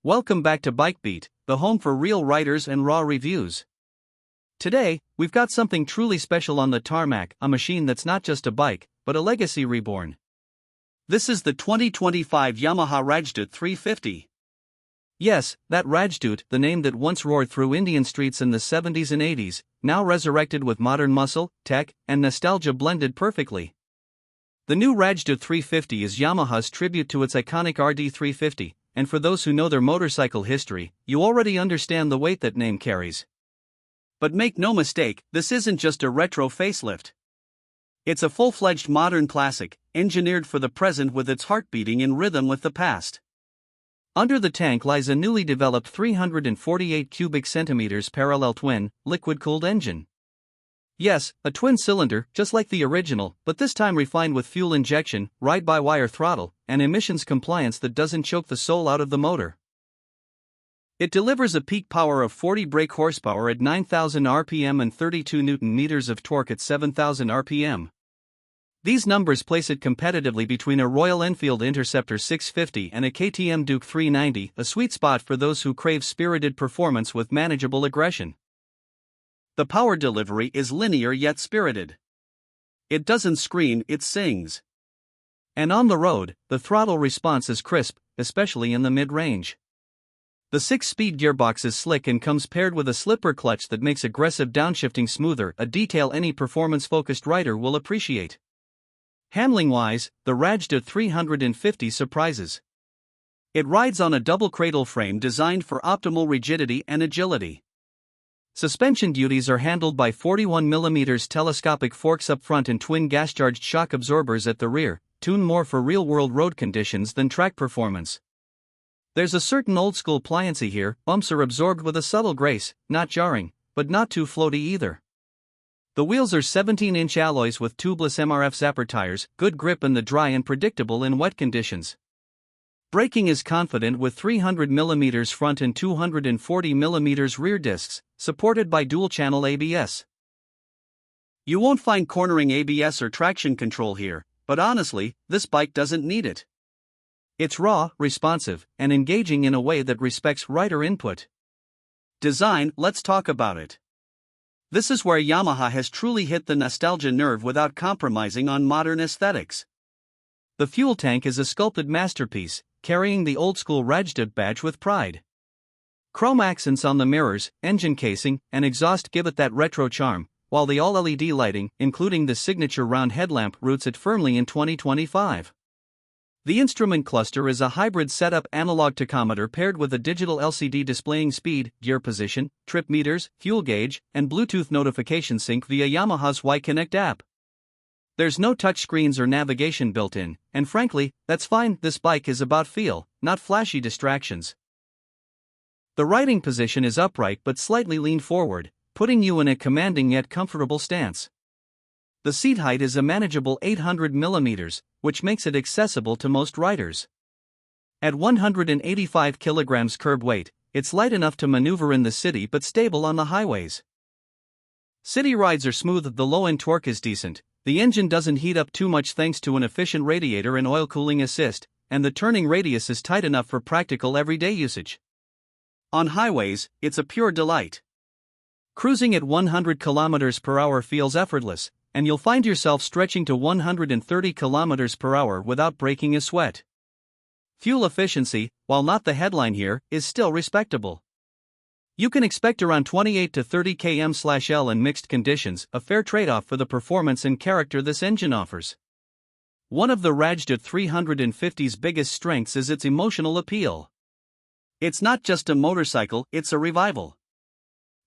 Welcome back to BikeBeat, the home for real riders and raw reviews. Today, we've got something truly special on the tarmac, a machine that's not just a bike, but a legacy reborn. This is the 2025 Yamaha Rajdoot 350. Yes, that Rajdoot, the name that once roared through Indian streets in the 70s and 80s, now resurrected with modern muscle, tech, and nostalgia blended perfectly. The new Rajdoot 350 is Yamaha's tribute to its iconic RD 350. And for those who know their motorcycle history, you already understand the weight that name carries. But make no mistake, this isn't just a retro facelift. It's a full-fledged modern classic, engineered for the present with its heart beating in rhythm with the past. Under the tank lies a newly developed 348 cubic centimeters parallel twin, liquid-cooled engine. Yes, a twin-cylinder, just like the original, but this time refined with fuel injection, ride-by-wire throttle, and emissions compliance that doesn't choke the soul out of the motor. It delivers a peak power of 40 brake horsepower at 9,000 RPM and 32 Nm of torque at 7,000 RPM. These numbers place it competitively between a Royal Enfield Interceptor 650 and a KTM Duke 390, a sweet spot for those who crave spirited performance with manageable aggression. The power delivery is linear yet spirited. It doesn't scream, it sings. And on the road, the throttle response is crisp, especially in the mid-range. The 6-speed gearbox is slick and comes paired with a slipper clutch that makes aggressive downshifting smoother, a detail any performance-focused rider will appreciate. Handling-wise, the Rajdoot 350 surprises. It rides on a double cradle frame designed for optimal rigidity and agility. Suspension duties are handled by 41mm telescopic forks up front and twin gas-charged shock absorbers at the rear, tuned more for real-world road conditions than track performance. There's a certain old-school pliancy here, bumps are absorbed with a subtle grace, not jarring, but not too floaty either. The wheels are 17-inch alloys with tubeless MRF zapper tires, good grip in the dry and predictable in wet conditions. Braking is confident with 300mm front and 240mm rear discs, supported by dual-channel ABS. You won't find cornering ABS or traction control here, but honestly, this bike doesn't need it. It's raw, responsive, and engaging in a way that respects rider input. Design, let's talk about it. This is where Yamaha has truly hit the nostalgia nerve without compromising on modern aesthetics. The fuel tank is a sculpted masterpiece, carrying the old-school Rajdoot badge with pride. Chrome accents on the mirrors, engine casing, and exhaust give it that retro charm, while the all-LED lighting, including the signature round headlamp, roots it firmly in 2025. The instrument cluster is a hybrid setup analog tachometer paired with a digital LCD displaying speed, gear position, trip meters, fuel gauge, and Bluetooth notification sync via Yamaha's Y-Connect app. There's no touchscreens or navigation built in, and frankly, that's fine. This bike is about feel, not flashy distractions. The riding position is upright but slightly leaned forward, putting you in a commanding yet comfortable stance. The seat height is a manageable 800mm, which makes it accessible to most riders. At 185 kilograms curb weight, it's light enough to maneuver in the city but stable on the highways. City rides are smooth, the low-end torque is decent, the engine doesn't heat up too much thanks to an efficient radiator and oil cooling assist, and the turning radius is tight enough for practical everyday usage. On highways, it's a pure delight. Cruising at 100 km/h feels effortless, and you'll find yourself stretching to 130 km/h without breaking a sweat. Fuel efficiency, while not the headline here, is still respectable. You can expect around 28 to 30 km/L in mixed conditions, a fair trade-off for the performance and character this engine offers. One of the Rajdoot 350's biggest strengths is its emotional appeal. It's not just a motorcycle, it's a revival.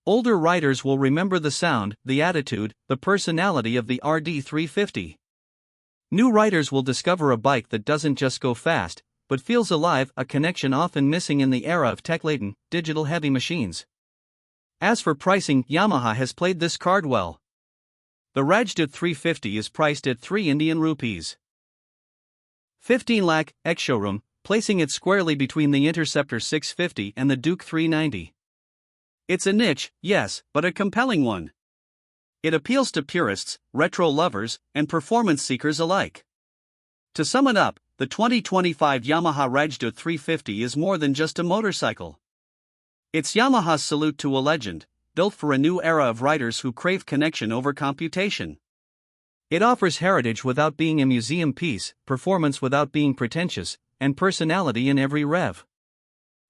Older riders will remember the sound, the attitude, the personality of the RD 350. New riders will discover a bike that doesn't just go fast, but feels alive, a connection often missing in the era of tech-laden, digital-heavy machines. As for pricing, Yamaha has played this card well. The Rajdoot 350 is priced at 3 Indian rupees. 15 lakh, ex-showroom, placing it squarely between the Interceptor 650 and the Duke 390. It's a niche, yes, but a compelling one. It appeals to purists, retro lovers, and performance seekers alike. To sum it up, the 2025 Yamaha Rajdoot 350 is more than just a motorcycle. It's Yamaha's salute to a legend, built for a new era of riders who crave connection over computation. It offers heritage without being a museum piece, performance without being pretentious, and personality in every rev.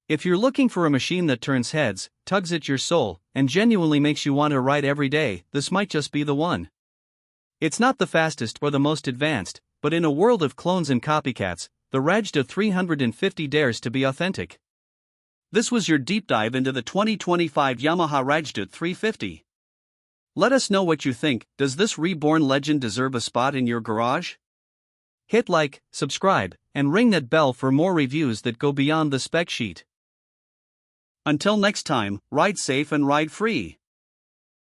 If you're looking for a machine that turns heads, tugs at your soul, and genuinely makes you want to ride every day, this might just be the one. It's not the fastest or the most advanced, but in a world of clones and copycats, the Rajdoot 350 dares to be authentic. This was your deep dive into the 2025 Yamaha Rajdoot 350. Let us know what you think. Does this reborn legend deserve a spot in your garage? Hit like, subscribe, and ring that bell for more reviews that go beyond the spec sheet. Until next time, ride safe and ride free.